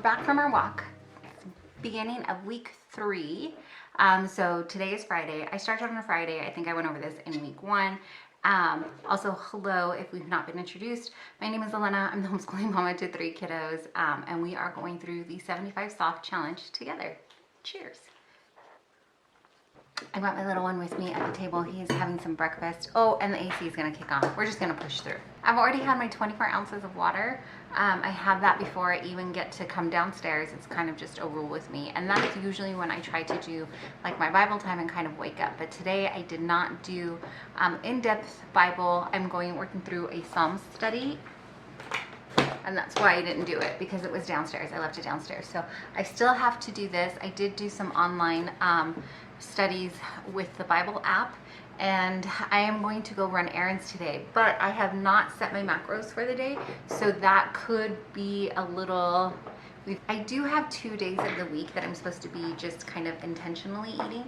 back from our walk, beginning of week 3. So today is Friday. I started on a Friday. I think I went over this in week 1. Also, hello, if we've not been introduced. My name is Elena. I'm the homeschooling mama to 3 kiddos, and we are going through the 75 Soft Challenge together. Cheers. I got my little one with me at the table. He's having some breakfast. Oh, and the AC is going to kick on. We're just going to push through. I've already had my 24 ounces of water. I have that before I even get to come downstairs. It's kind of just a rule with me. And that's usually when I try to do like my Bible time and kind of wake up. But today I did not do in-depth Bible. I'm working through a Psalms study. And that's why I didn't do it, because it was downstairs. I left it downstairs. So I still have to do this. I did do some online studies with the Bible app, and I am going to go run errands today, but I have not set my macros for the day, so that could be a little... I do have 2 days of the week that I'm supposed to be just kind of intentionally eating,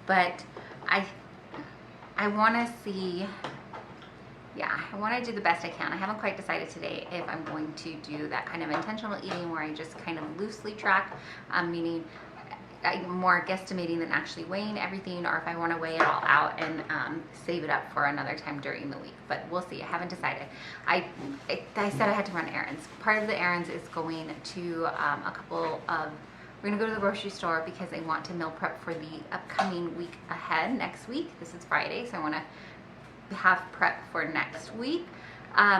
but I want to see... Yeah, I want to do the best I can. I haven't quite decided today if I'm going to do that kind of intentional eating where I just kind of loosely track, meaning I'm more guesstimating than actually weighing everything, or if I want to weigh it all out and save it up for another time during the week. But we'll see. I haven't decided. I said I had to run errands. Part of the errands is going to a couple of... We're going to go to the grocery store because I want to meal prep for the upcoming week ahead, next week. This is Friday, so I want to have prep for next week.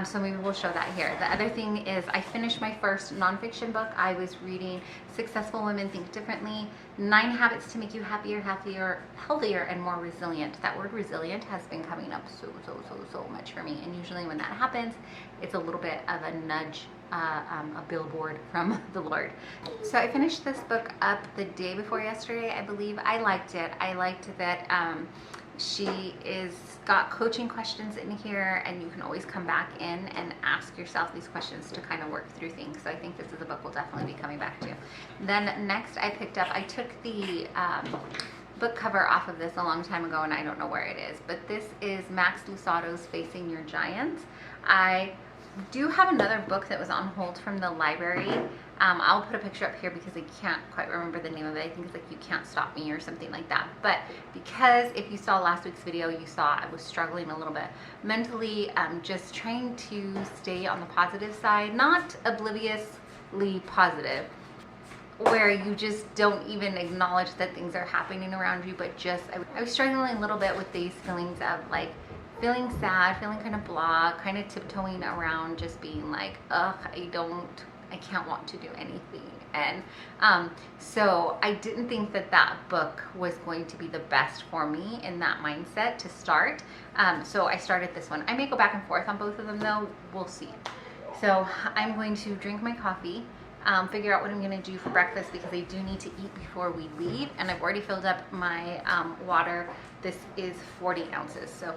So maybe we'll show that here. The other thing is I finished my first nonfiction book. I was reading Successful Women Think Differently, 9 Habits to Make You Happier, Healthier, and More Resilient. That word resilient has been coming up so much for me. And usually when that happens, it's a little bit of a nudge, a billboard from the Lord. So I finished this book up the day before yesterday, I believe. I liked it. I liked that she is got coaching questions in here, and you can always come back in and ask yourself these questions to kind of work through things. So I think this is a book we'll definitely be coming back to. Then next I took the book cover off of this a long time ago, and I don't know where it is, but this is Max Lucado's Facing Your Giants. I do have another book that was on hold from the library. I'll put a picture up here because I can't quite remember the name of it. I think it's like You Can't Stop Me or something like that. But because if you saw last week's video, you saw I was struggling a little bit mentally, just trying to stay on the positive side, not obliviously positive, where you just don't even acknowledge that things are happening around you, but just, I was struggling a little bit with these feelings of like, feeling sad, feeling kind of blah, kind of tiptoeing around, just being like, ugh, I can't want to do anything. And so I didn't think that that book was going to be the best for me in that mindset to start. So I started this one. I may go back and forth on both of them though, we'll see. So I'm going to drink my coffee, figure out what I'm going to do for breakfast because I do need to eat before we leave. And I've already filled up my water. This is 40 ounces. So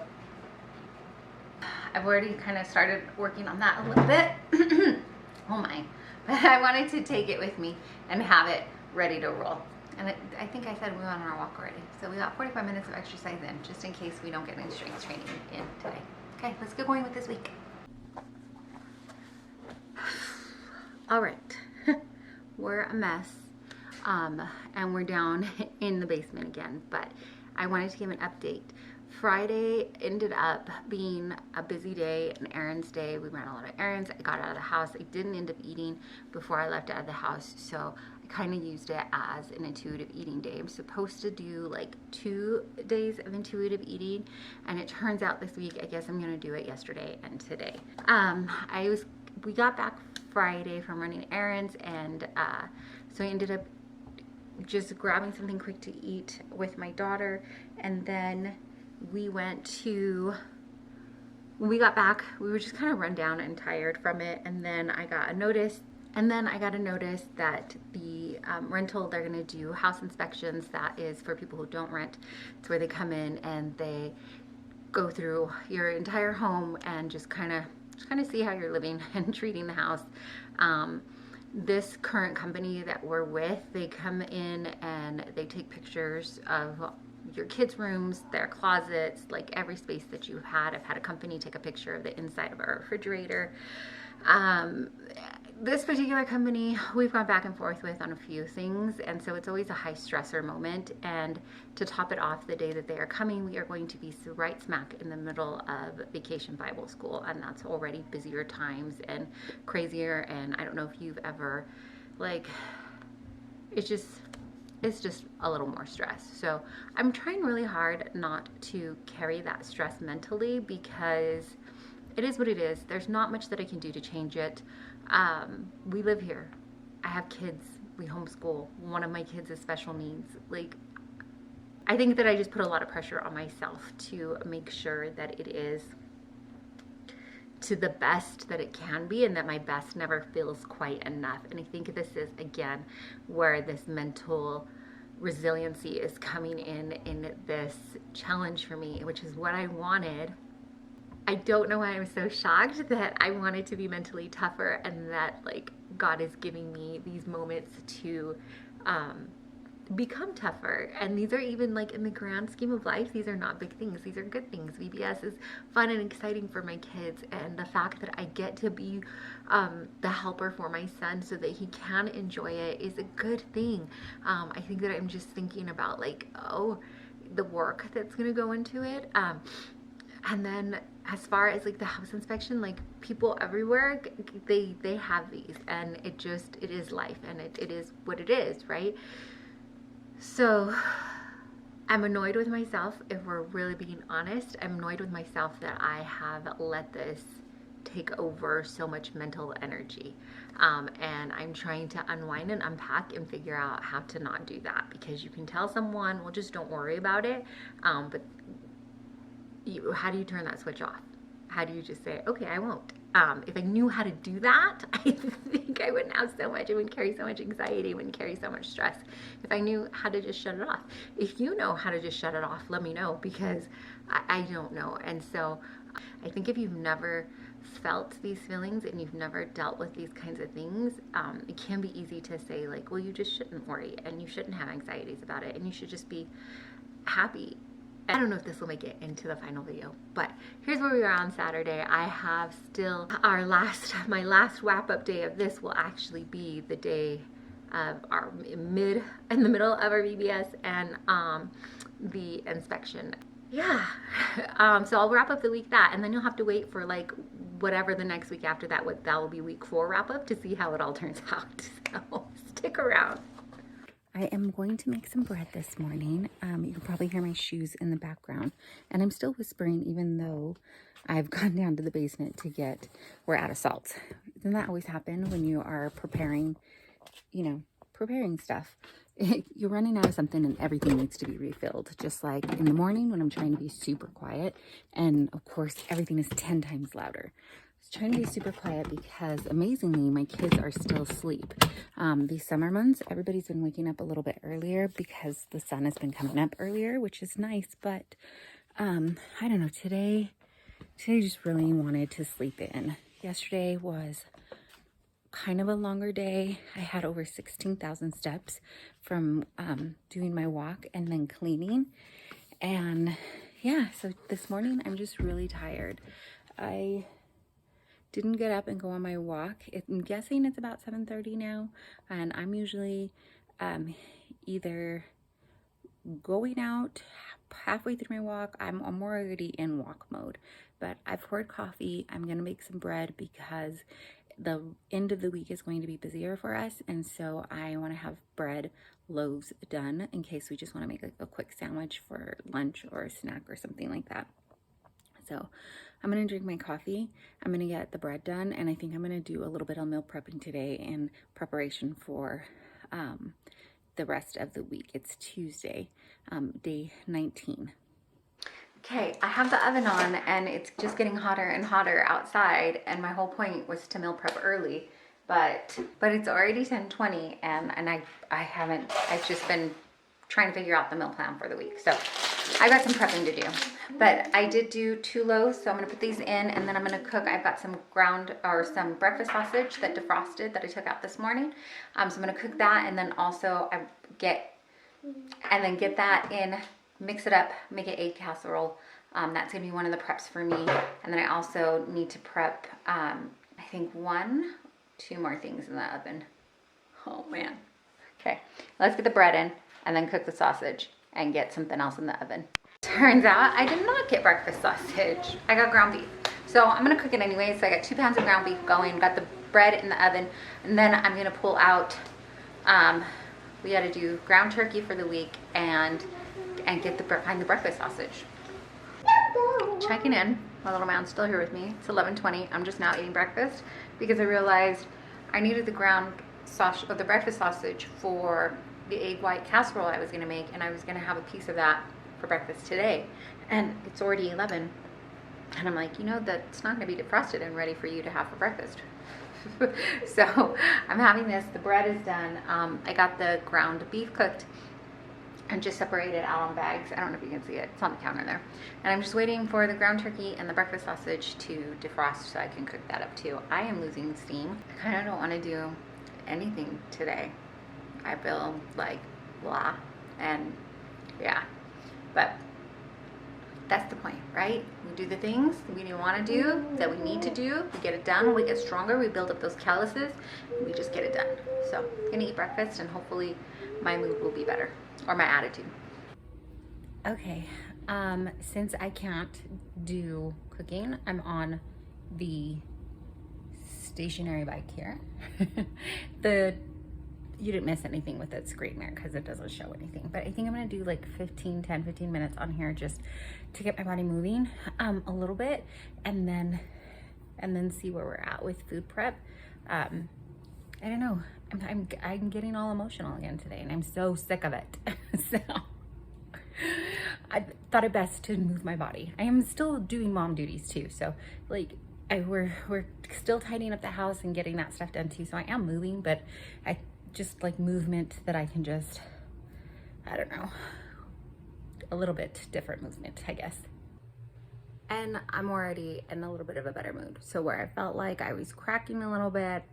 I've already kind of started working on that a little bit. Oh my. But I wanted to take it with me and have it ready to roll. And I think I said we went on our walk already. So we got 45 minutes of exercise in, just in case we don't get any strength training in today. Okay, let's get going with this week. All right. We're a mess. And we're down in the basement again. But I wanted to give an update. Friday ended up being a busy day, an errands day. We ran a lot of errands. I got out of the house. I didn't end up eating before I left out of the house, so I kind of used it as an intuitive eating day. I'm supposed to do like 2 days of intuitive eating, and it turns out this week, I guess I'm going to do it yesterday and today. We got back Friday from running errands, and so I ended up just grabbing something quick to eat with my daughter, and then when we got back, we were just kind of run down and tired from it. And then I got a notice that the rental, they're going to do house inspections. That is for people who don't rent. It's where they come in and they go through your entire home and just kind of see how you're living and treating the house. This current company that we're with, they come in and they take pictures of your kids' rooms, their closets, like every space that you've had. I've had a company take a picture of the inside of our refrigerator. this particular company, we've gone back and forth with on a few things, and so it's always a high stressor moment. And to top it off, the day that they are coming, we are going to be right smack in the middle of vacation Bible school, and that's already busier times and crazier. And I don't know if you've ever, like, it's just a little more stress. So I'm trying really hard not to carry that stress mentally, because it is what it is. There's not much that I can do to change it. We live here. I have kids. We homeschool. One of my kids has special needs. Like, I think that I just put a lot of pressure on myself to make sure that it is to the best that it can be, and that my best never feels quite enough. And I think this is, again, where this mental resiliency is coming in this challenge for me, which is what I wanted. I don't know why I'm so shocked that I wanted to be mentally tougher, and that, like, God is giving me these moments to become tougher. And these are, even like in the grand scheme of life, these are not big things. These are good things. VBS is fun and exciting for my kids, and the fact that I get to be the helper for my son so that he can enjoy it is a good thing. I think that I'm just thinking about, like, oh, the work that's gonna go into it. And then as far as, like, the house inspection, like, people everywhere, they have these, and it is life, and it is what it is, right? So I'm annoyed with myself, if we're really being honest. I'm annoyed with myself that I have let this take over so much mental energy. And I'm trying to unwind and unpack and figure out how to not do that, because you can tell someone, well, just don't worry about it. But how do you turn that switch off? How do you just say, okay, I won't? If I knew how to do that, I think I wouldn't have so much. I wouldn't carry so much anxiety, I wouldn't carry so much stress. If I knew how to just shut it off. If you know how to just shut it off, let me know, because I don't know. And so I think if you've never felt these feelings and you've never dealt with these kinds of things, it can be easy to say, like, well, you just shouldn't worry, and you shouldn't have anxieties about it, and you should just be happy. I don't know if this will make it into the final video, but here's where we are on Saturday. I have still my last wrap-up day of this will actually be the day of our in the middle of our VBS and the inspection. Yeah. So I'll wrap up the week that, and then you'll have to wait for, like, whatever the next week after that, that will be week 4 wrap-up, to see how it all turns out. So stick around. I am going to make some bread this morning. You can probably hear my shoes in the background, and I'm still whispering even though I've gone down to the basement we're out of salt. Doesn't that always happen when you are preparing stuff? You're running out of something and everything needs to be refilled. Just like in the morning when I'm trying to be super quiet, and of course everything is 10 times louder. Trying to be super quiet because, amazingly, my kids are still asleep. These summer months, everybody's been waking up a little bit earlier because the sun has been coming up earlier, which is nice. But I don't know, today I just really wanted to sleep in. Yesterday was kind of a longer day. I had over 16,000 steps from doing my walk and then cleaning. And yeah, so this morning I'm just really tired. I didn't get up and go on my walk. I'm guessing it's about 7:30 now, and I'm usually either going out halfway through my walk. I'm already in walk mode, but I've poured coffee. I'm gonna make some bread because the end of the week is going to be busier for us, and so I want to have bread loaves done in case we just want to make, like, a quick sandwich for lunch or a snack or something like that. So I'm going to drink my coffee, I'm going to get the bread done, and I think I'm going to do a little bit of meal prepping today in preparation for the rest of the week. It's Tuesday, day 19. Okay, I have the oven on, and it's just getting hotter and hotter outside, and my whole point was to meal prep early, but it's already 10:20, and I've just been trying to figure out the meal plan for the week. So I got some prepping to do, but I did do 2 loaves, so I'm gonna put these in, and then I'm gonna cook. I've got some some breakfast sausage that defrosted that I took out this morning. So I'm gonna cook that, and then also get that in, mix it up, make an egg casserole. That's gonna be one of the preps for me. And then I also need to prep, I think 2 more things in the oven. Oh man. Okay, let's get the bread in and then cook the sausage and get something else in the oven. Turns out I did not get breakfast sausage. I got ground beef. So I'm gonna cook it anyway. So I got 2 pounds of ground beef going, got the bread in the oven, and then I'm gonna pull out, we gotta do ground turkey for the week and find the breakfast sausage. Checking in. My little man's still here with me. It's 11:20. I'm just now eating breakfast because I realized I needed the ground sausage, or the breakfast sausage, for the egg white casserole I was gonna make, and I was gonna have a piece of that for breakfast today. And it's already 11. And I'm like, you know, that's not gonna be defrosted and ready for you to have for breakfast. So I'm having this. The bread is done. I got the ground beef cooked and just separated out on bags. I don't know if you can see it. It's on the counter there. And I'm just waiting for the ground turkey and the breakfast sausage to defrost so I can cook that up too. I am losing steam. I kind of don't want to do anything today. I feel like blah, and yeah, but that's the point, right? We do the things we want to do, that we need to do, we get it done, we get stronger, we build up those calluses, we just get it done. So I'm gonna eat breakfast and hopefully my mood will be better, or my attitude. Okay, since I can't do cooking, I'm on the stationary bike here. You didn't miss anything with that screen there because it doesn't show anything, but I think I'm gonna do like 10-15 minutes on here just to get my body moving a little bit, and then see where we're at with food prep. I don't know, I'm getting all emotional again today, and I'm so sick of it. So I thought it best to move my body. I am still doing mom duties too, so like we're still tidying up the house and getting that stuff done too, so I am moving, but I just like movement that I can just, I don't know, a little bit different movement, I guess. And I'm already in a little bit of a better mood. So where I felt like I was cracking a little bit,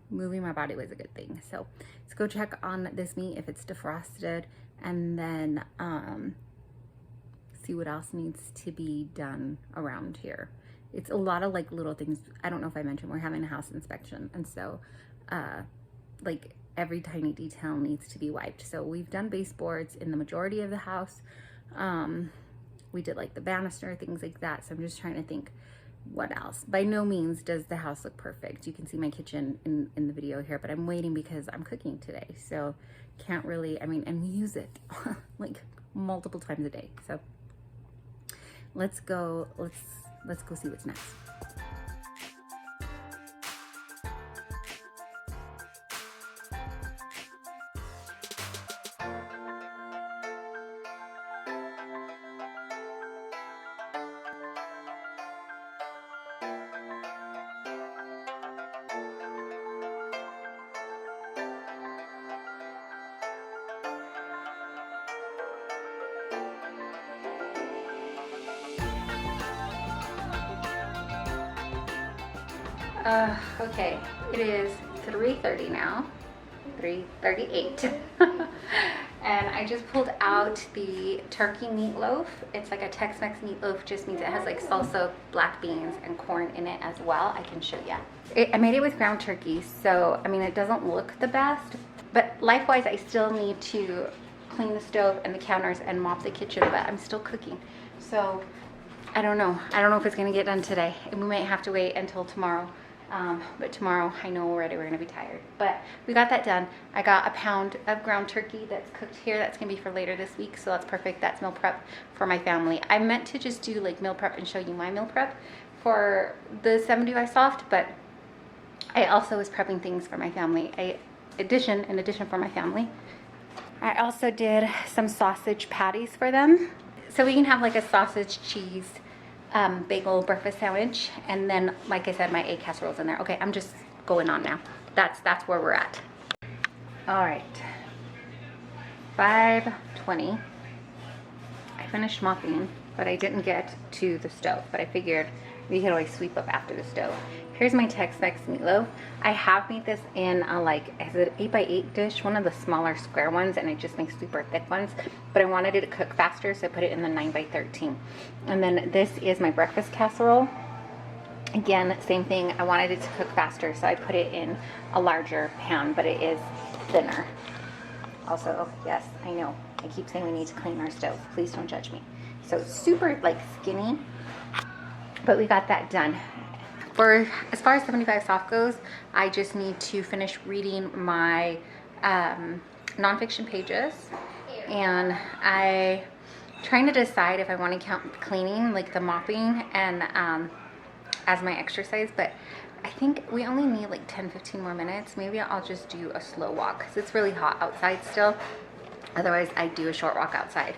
moving my body was a good thing. So let's go check on this meat if it's defrosted, and then see what else needs to be done around here. It's a lot of like little things. I don't know if I mentioned we're having a house inspection, and so like every tiny detail needs to be wiped. So we've done baseboards in the majority of the house. We did like the banister, things like that. So I'm just trying to think what else. By no means does the house look perfect. You can see my kitchen in the video here, but I'm waiting because I'm cooking today. So can't really, I mean, and we use it like multiple times a day. So let's go see what's next. Okay, it is 3:30 now, 3:38. And I just pulled out the turkey meatloaf. It's like a Tex-Mex meatloaf, just means it has like salsa, black beans, and corn in it as well. I can show you. I made it with ground turkey, so I mean it doesn't look the best, but life-wise I still need to clean the stove and the counters and mop the kitchen, but I'm still cooking. So I don't know if it's gonna get done today. We might have to wait until tomorrow. But tomorrow I know already we're gonna be tired. But we got that done. I got a pound of ground turkey that's cooked here. That's gonna be for later this week, so that's perfect. That's meal prep for my family. I meant to just do like meal prep and show you my meal prep for the 7-Do Soft, but I also was prepping things for my family. In addition for my family, I also did some sausage patties for them, so we can have like a sausage cheese bagel breakfast sandwich, and then like I said, my egg casserole's in there. Okay, I'm just going on now. That's where we're at. All right, 5:20. I finished mopping, but I didn't get to the stove, but I figured we could always sweep up after the stove. Here's my Tex-Mex meatloaf. I have made this in a like, is it 8x8 dish, one of the smaller square ones, and it just makes super thick ones, but I wanted it to cook faster, so I put it in the 9x13. And then this is my breakfast casserole. Again, same thing. I wanted it to cook faster, so I put it in a larger pan, but it is thinner. Also, yes, I know, I keep saying we need to clean our stove. Please don't judge me. So it's super like skinny, but we got that done. For as far as 75 soft goes, I just need to finish reading my nonfiction pages, and I trying to decide if I want to count cleaning, like the mopping, and as my exercise, but I think we only need like 10-15 more minutes. Maybe I'll just do a slow walk because it's really hot outside still. Otherwise, I do a short walk outside.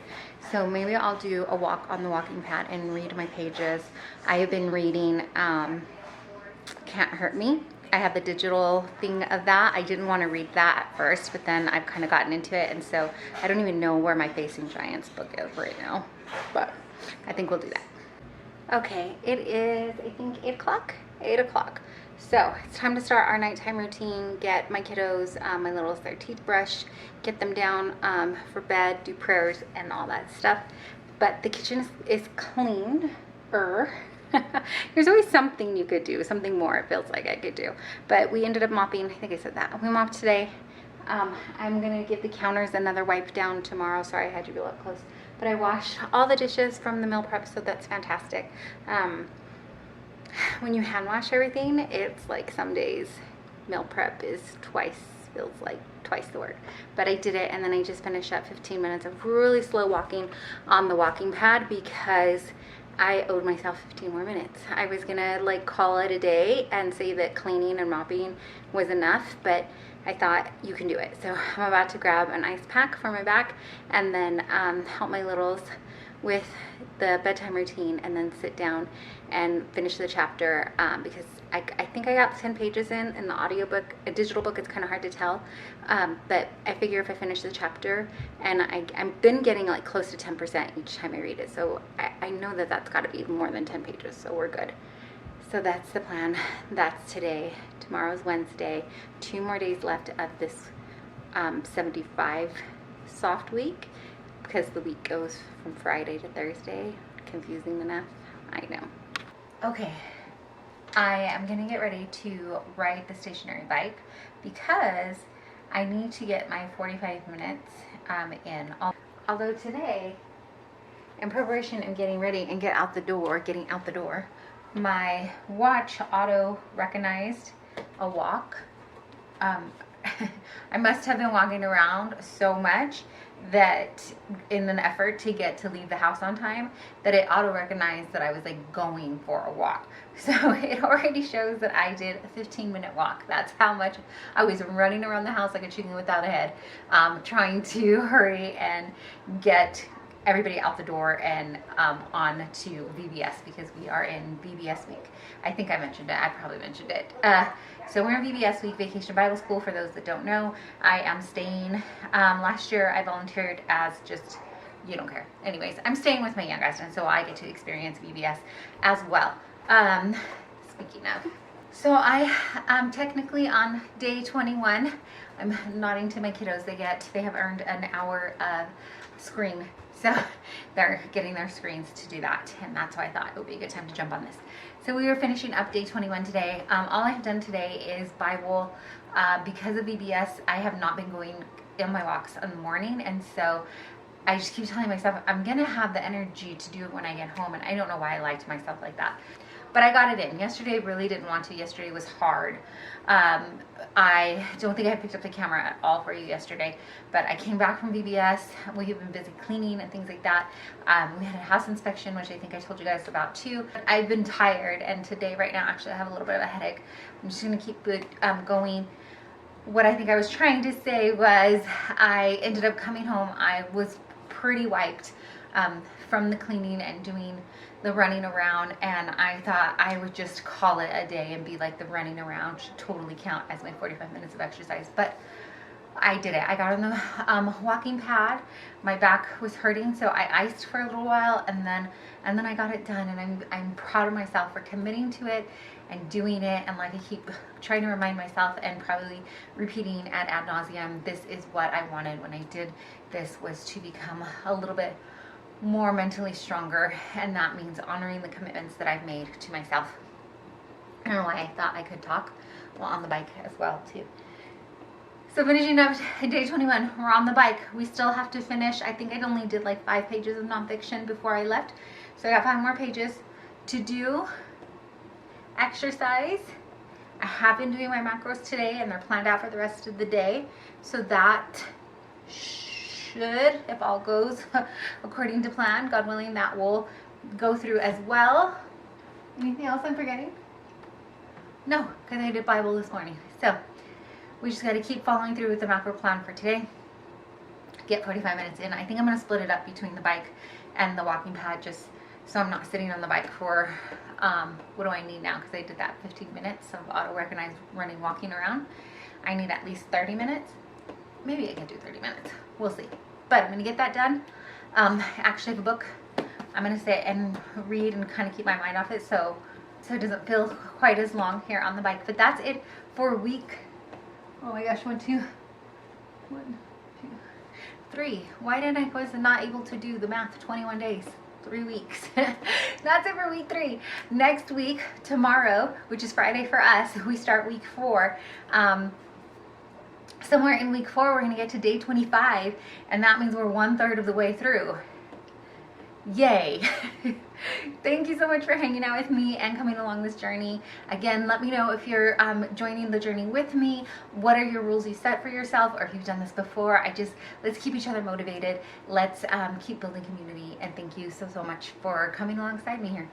So maybe I'll do a walk on the walking pad and read my pages. I have been reading Can't Hurt Me. I have the digital thing of that. I didn't want to read that at first, but then I've kind of gotten into it, and so I don't even know where my Facing Giants book is right now, but I think we'll do that. Okay, it is, I think, 8 o'clock. 8 o'clock. So it's time to start our nighttime routine, get my kiddos, my littles, their teeth brushed, get them down for bed, do prayers and all that stuff. But the kitchen is clean. There's always something you could do, something more it feels like I could do. But we ended up mopping, I think I said that. We mopped today. I'm gonna give the counters another wipe down tomorrow. Sorry, I had to be up close. But I washed all the dishes from the meal prep, so that's fantastic. When you hand wash everything, it's like some days meal prep is feels like twice the work. But I did it, and then I just finished up 15 minutes of really slow walking on the walking pad because I owed myself 15 more minutes. I was gonna like call it a day and say that cleaning and mopping was enough, but I thought you can do it. So I'm about to grab an ice pack for my back and then help my littles with the bedtime routine, and then sit down and finish the chapter because I think I got 10 pages in the audiobook. A digital book, it's kind of hard to tell, but I figure if I finish the chapter, and I've been getting like close to 10% each time I read it, so I know that that's got to be more than 10 pages, so we're good. So that's the plan. That's today. Tomorrow's Wednesday. 2 more days left of this 75 soft week, because the week goes from Friday to Thursday. Confusing enough, I know. Okay, I am gonna get ready to ride the stationary bike because I need to get my 45 minutes in. Although today, in preparation of getting ready and getting out the door, my watch auto recognized a walk. I must have been walking around so much that in an effort to leave the house on time, that it auto recognized that I was like going for a walk. So it already shows that I did a 15-minute walk. That's how much I was running around the house like a chicken without a head, trying to hurry and get everybody out the door and on to VBS, because we are in VBS week. I think I mentioned it. I probably mentioned it. So we're in VBS week, Vacation Bible School. For those that don't know, I am staying. Last year I volunteered as just, you don't care. Anyways, I'm staying with my youngest, and so I get to experience VBS as well. Speaking of, so I am technically on day 21. I'm nodding to my kiddos. They have earned an hour of screen. So they're getting their screens to do that, and that's why I thought it would be a good time to jump on this. So we are finishing up day 21 today. All I've done today is Bible. Because of VBS, I have not been going in my walks in the morning, and so I just keep telling myself I'm gonna have the energy to do it when I get home, and I don't know why I lie to myself like that. But I got it in. Yesterday, really didn't want to. Yesterday was hard. I don't think I picked up the camera at all for you yesterday, but I came back from VBS. We have been busy cleaning and things like that. We had a house inspection, which I think I told you guys about too. I've been tired, and today, right now, actually, I have a little bit of a headache. I'm just gonna keep it going. What I think I was trying to say was I ended up coming home. I was pretty wiped from the cleaning and doing the running around, and I thought I would just call it a day and be like, the running around should totally count as my 45 minutes of exercise. But I did it. I got on the walking pad. My back was hurting, so I iced for a little while, and then I got it done, and I'm proud of myself for committing to it and doing it. And like I keep trying to remind myself and probably repeating ad nauseum, this is what I wanted when I did this, was to become a little bit more mentally stronger, and that means honoring the commitments that I've made to myself. I don't know why I thought I could talk while on the bike as well too. So finishing up day 21, we're on the bike. We still have to finish, I think I only did like 5 pages of nonfiction before I left. So I got 5 more pages to do. Exercise. I have been doing my macros today and they're planned out for the rest of the day. So that should, if all goes according to plan, God willing, that will go through as well. Anything else I'm forgetting? No, because I did Bible this morning. So we just got to keep following through with the macro plan for today. Get 45 minutes in. I think I'm going to split it up between the bike and the walking pad just so I'm not sitting on the bike for, what do I need now? Because I did that 15 minutes of auto-recognized running, walking around. I need at least 30 minutes. Maybe I can do 30 minutes. We'll see. But I'm going to get that done. I actually have a book I'm going to sit and read and kind of keep my mind off it so it doesn't feel quite as long here on the bike. But that's it for week. Oh my gosh, 1, 2, 3. Why did I was not able to do the math? 21 days, 3 weeks. That's it for week 3. Next week, tomorrow, which is Friday for us, we start week 4. Somewhere in week 4, we're going to get to day 25, and that means we're 1/3 of the way through. Yay. Thank you so much for hanging out with me and coming along this journey. Again, let me know if you're joining the journey with me. What are your rules you set for yourself, or if you've done this before. Let's keep each other motivated. Let's keep building community, and thank you so much for coming alongside me here.